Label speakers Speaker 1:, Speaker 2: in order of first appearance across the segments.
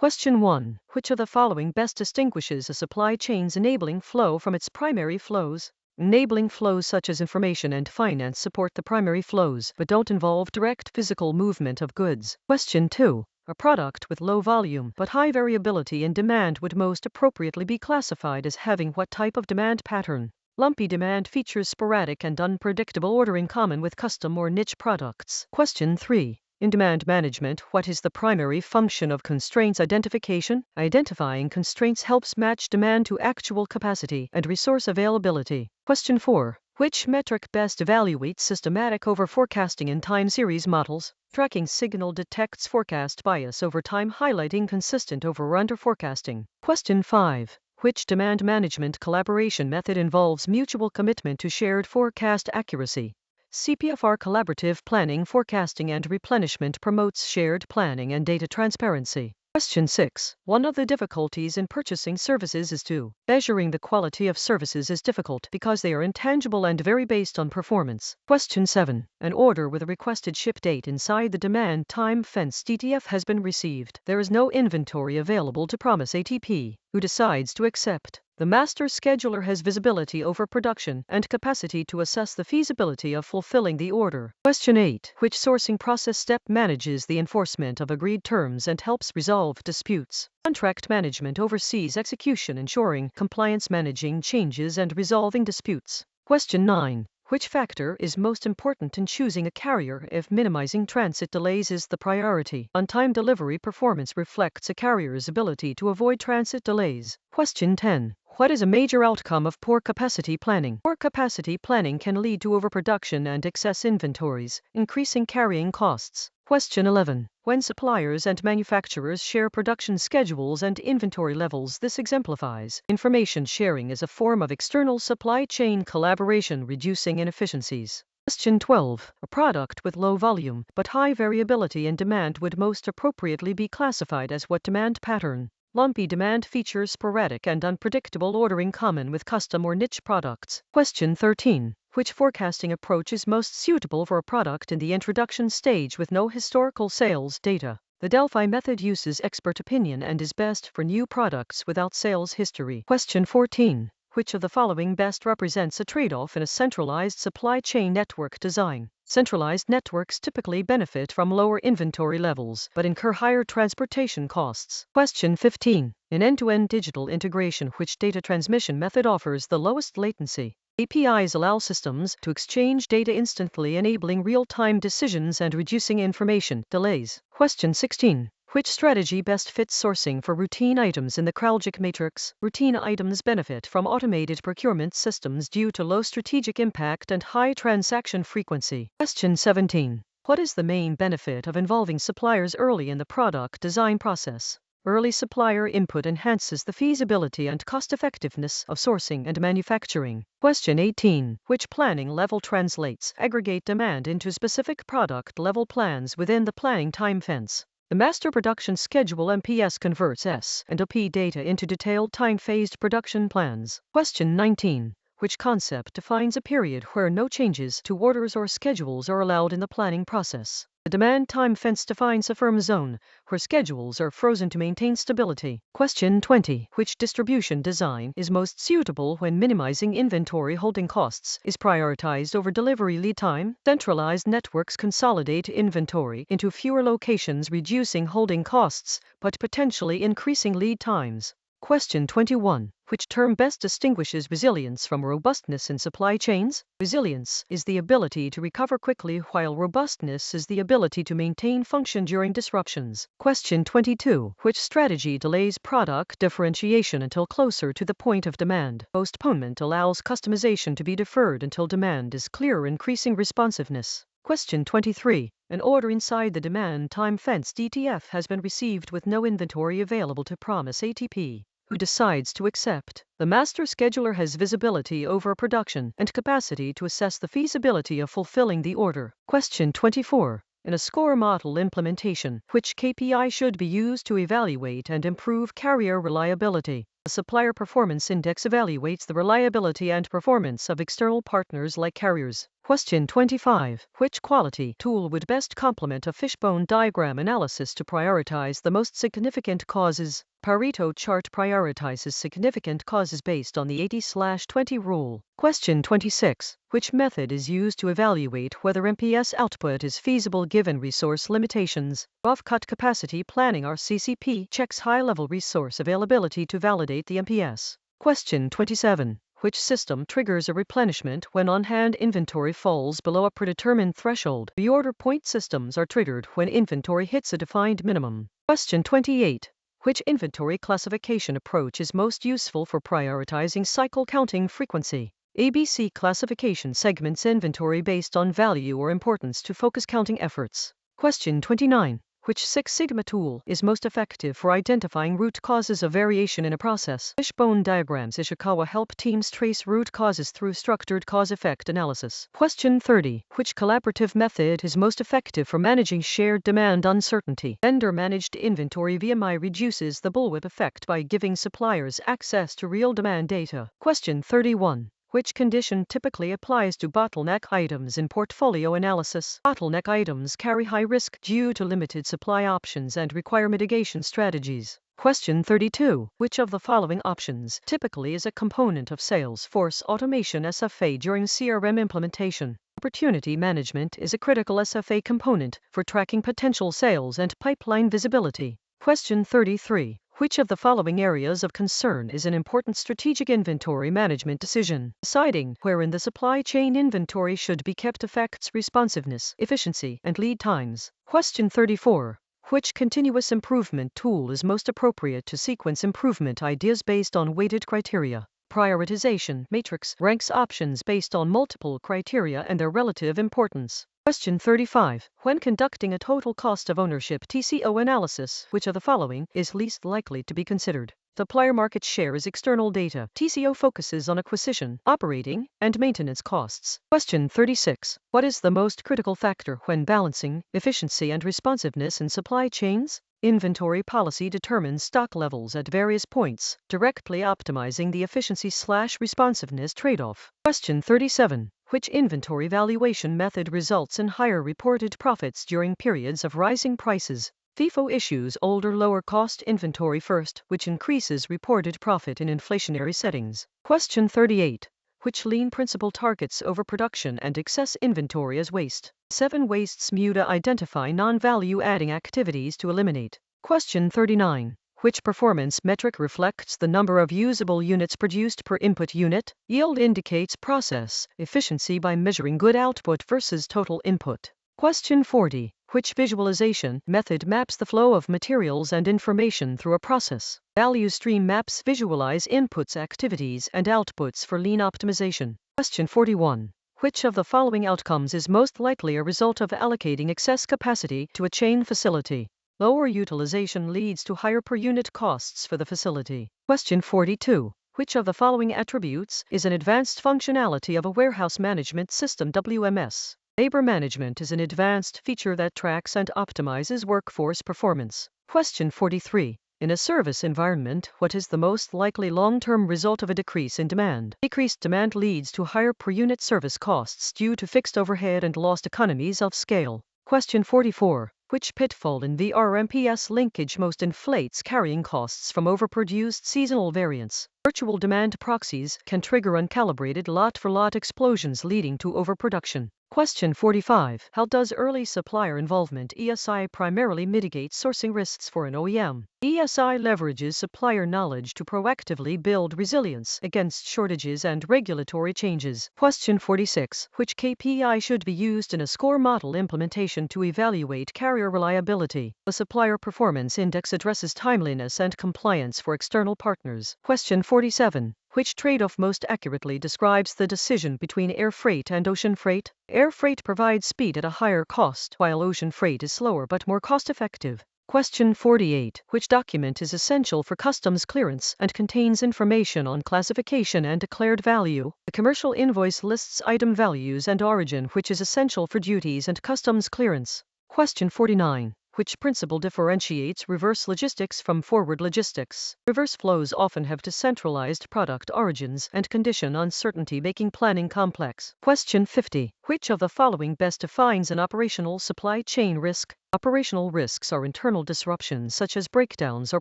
Speaker 1: Question 1. Which of the following best distinguishes a supply chain's enabling flow from its primary flows? Enabling flows such as information and finance support the primary flows but don't involve direct physical movement of goods. Question 2. A product with low volume but high variability in demand would most appropriately be classified as having what type of demand pattern? Lumpy demand features sporadic and unpredictable ordering common with custom or niche products. Question 3. In demand management, what is the primary function of constraints identification? Identifying constraints helps match demand to actual capacity and resource availability. Question 4. Which metric best evaluates systematic over-forecasting in time series models? Tracking signal detects forecast bias over time, highlighting consistent over or under forecasting. Question 5. Which demand management collaboration method involves mutual commitment to shared forecast accuracy? CPFR collaborative planning, forecasting and replenishment promotes shared planning and data transparency. Question 6. One of the difficulties in purchasing services is to measuring the quality of services is difficult because they are intangible and vary based on performance. Question 7. An order with a requested ship date inside the demand time fence DTF has been received. There is no inventory available to promise ATP. Who decides to accept? The master scheduler has visibility over production and capacity to assess the feasibility of fulfilling the order. Question 8. Which sourcing process step manages the enforcement of agreed terms and helps resolve disputes? Contract management oversees execution, ensuring compliance, managing changes, and resolving disputes. Question 9. Which factor is most important in choosing a carrier if minimizing transit delays is the priority? On-time delivery performance reflects a carrier's ability to avoid transit delays. Question 10. What is a major outcome of poor capacity planning? Poor capacity planning can lead to overproduction and excess inventories, increasing carrying costs. Question 11. When suppliers and manufacturers share production schedules and inventory levels, this exemplifies information sharing as a form of external supply chain collaboration, reducing inefficiencies. Question 12. A product with low volume but high variability in demand would most appropriately be classified as what demand pattern? Lumpy demand features sporadic and unpredictable ordering common with custom or niche products. Question 13. Which forecasting approach is most suitable for a product in the introduction stage with no historical sales data? The Delphi method uses expert opinion and is best for new products without sales history. Question 14. Which of the following best represents a trade-off in a centralized supply chain network design? Centralized networks typically benefit from lower inventory levels but incur higher transportation costs. Question 15. In end-to-end digital integration, which data transmission method offers the lowest latency? APIs allow systems to exchange data instantly, enabling real-time decisions and reducing information delays. Question 16. Which strategy best fits sourcing for routine items in the Kraljic matrix? Routine items benefit from automated procurement systems due to low strategic impact and high transaction frequency. Question 17. What is the main benefit of involving suppliers early in the product design process? Early supplier input enhances the feasibility and cost-effectiveness of sourcing and manufacturing. Question 18. Which planning level translates aggregate demand into specific product-level plans within the planning time fence? The master production schedule MPS converts S&OP data into detailed time-phased production plans. Question 19. Which concept defines a period where no changes to orders or schedules are allowed in the planning process? The demand time fence defines a firm zone where schedules are frozen to maintain stability. Question 20. Which distribution design is most suitable when minimizing inventory holding costs is prioritized over delivery lead time? Centralized networks consolidate inventory into fewer locations, reducing holding costs but potentially increasing lead times. Question 21. Which term best distinguishes resilience from robustness in supply chains? Resilience is the ability to recover quickly, while robustness is the ability to maintain function during disruptions. Question 22. Which strategy delays product differentiation until closer to the point of demand? Postponement allows customization to be deferred until demand is clear, increasing responsiveness. Question 23. An order inside the demand time fence DTF has been received with no inventory available to promise ATP. Who decides to accept? The master scheduler has visibility over production and capacity to assess the feasibility of fulfilling the order. Question 24. In a score model implementation, which KPI should be used to evaluate and improve carrier reliability? A supplier performance index evaluates the reliability and performance of external partners like carriers. Question 25. Which quality tool would best complement a fishbone diagram analysis to prioritize the most significant causes? Pareto chart prioritizes significant causes based on the 80/20 rule. Question 26. Which method is used to evaluate whether MPS output is feasible given resource limitations? Off-cut capacity planning (CCP) checks high-level resource availability to validate the MPS. Question 27. Which system triggers a replenishment when on-hand inventory falls below a predetermined threshold? Reorder point systems are triggered when inventory hits a defined minimum. Question 28. Which inventory classification approach is most useful for prioritizing cycle counting frequency? ABC classification segments inventory based on value or importance to focus counting efforts. Question 29. Which Six Sigma tool is most effective for identifying root causes of variation in a process? Fishbone diagrams Ishikawa help teams trace root causes through structured cause-effect analysis. Question 30. Which collaborative method is most effective for managing shared demand uncertainty? Vendor-managed inventory VMI reduces the bullwhip effect by giving suppliers access to real demand data. Question 31. Which condition typically applies to bottleneck items in portfolio analysis? Bottleneck items carry high risk due to limited supply options and require mitigation strategies. Question 32. Which of the following options typically is a component of Salesforce automation SFA during CRM implementation? Opportunity management is a critical SFA component for tracking potential sales and pipeline visibility. Question 33. Which of the following areas of concern is an important strategic inventory management decision? Deciding where in the supply chain inventory should be kept affects responsiveness, efficiency, and lead times. Question 34. Which continuous improvement tool is most appropriate to sequence improvement ideas based on weighted criteria? Prioritization matrix ranks options based on multiple criteria and their relative importance. Question 35. When conducting a total cost of ownership (TCO) analysis, which of the following is least likely to be considered? Supplier market share is external data. TCO focuses on acquisition, operating, and maintenance costs. Question 36. What is the most critical factor when balancing efficiency and responsiveness in supply chains? Inventory policy determines stock levels at various points, directly optimizing the efficiency/responsiveness trade-off. Question 37. Which inventory valuation method results in higher reported profits during periods of rising prices? FIFO issues older lower-cost inventory first, which increases reported profit in inflationary settings. Question 38. Which lean principle targets overproduction and excess inventory as waste? 7 wastes MUTA identify non-value-adding activities to eliminate. Question 39. Which performance metric reflects the number of usable units produced per input unit? Yield indicates process efficiency by measuring good output versus total input. Question 40. Which visualization method maps the flow of materials and information through a process? Value stream maps visualize inputs, activities, and outputs for lean optimization. Question 41. Which of the following outcomes is most likely a result of allocating excess capacity to a chain facility? Lower utilization leads to higher per unit costs for the facility. Question 42. Which of the following attributes is an advanced functionality of a warehouse management system (WMS)? Labor management is an advanced feature that tracks and optimizes workforce performance. Question 43. In a service environment, what is the most likely long-term result of a decrease in demand? Decreased demand leads to higher per unit service costs due to fixed overhead and lost economies of scale. Question 44. Which pitfall in VR-MPS linkage most inflates carrying costs from overproduced seasonal variance? Virtual demand proxies can trigger uncalibrated lot-for-lot explosions leading to overproduction. Question 45. How does early supplier involvement (ESI) primarily mitigate sourcing risks for an OEM? ESI leverages supplier knowledge to proactively build resilience against shortages and regulatory changes. Question 46. Which KPI should be used in a score model implementation to evaluate carrier reliability? The Supplier Performance Index addresses timeliness and compliance for external partners. Question 47. Which trade-off most accurately describes the decision between air freight and ocean freight? Air freight provides speed at a higher cost, while ocean freight is slower but more cost-effective. Question 48. Which document is essential for customs clearance and contains information on classification and declared value? The commercial invoice lists item values and origin, which is essential for duties and customs clearance. Question 49. Which principle differentiates reverse logistics from forward logistics? Reverse flows often have decentralized product origins and condition uncertainty, making planning complex. Question 50. Which of the following best defines an operational supply chain risk? Operational risks are internal disruptions such as breakdowns or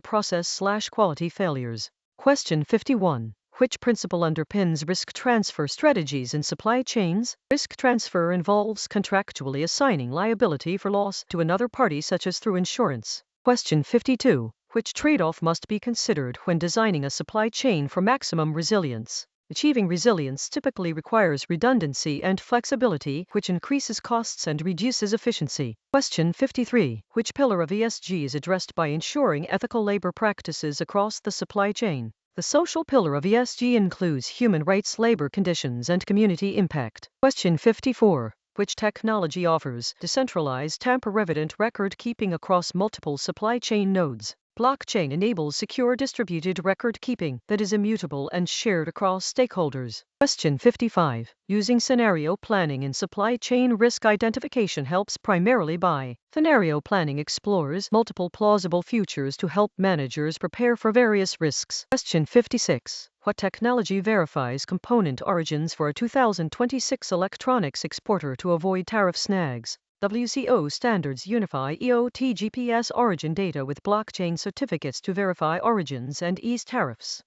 Speaker 1: process/quality failures. Question 51. Which principle underpins risk transfer strategies in supply chains? Risk transfer involves contractually assigning liability for loss to another party, such as through insurance. Question 52. Which trade-off must be considered when designing a supply chain for maximum resilience? Achieving resilience typically requires redundancy and flexibility, which increases costs and reduces efficiency. Question 53. Which pillar of ESG is addressed by ensuring ethical labor practices across the supply chain? The social pillar of ESG includes human rights, labor conditions, and community impact. Question 54. Which technology offers decentralized tamper-evident record keeping across multiple supply chain nodes? Blockchain enables secure distributed record keeping that is immutable and shared across stakeholders. Question 55. Using scenario planning in supply chain risk identification helps primarily by scenario planning explores multiple plausible futures to help managers prepare for various risks. Question 56. What technology verifies component origins for a 2026 electronics exporter to avoid tariff snags? WCO standards unify EOT GPS origin data with blockchain certificates to verify origins and ease tariffs.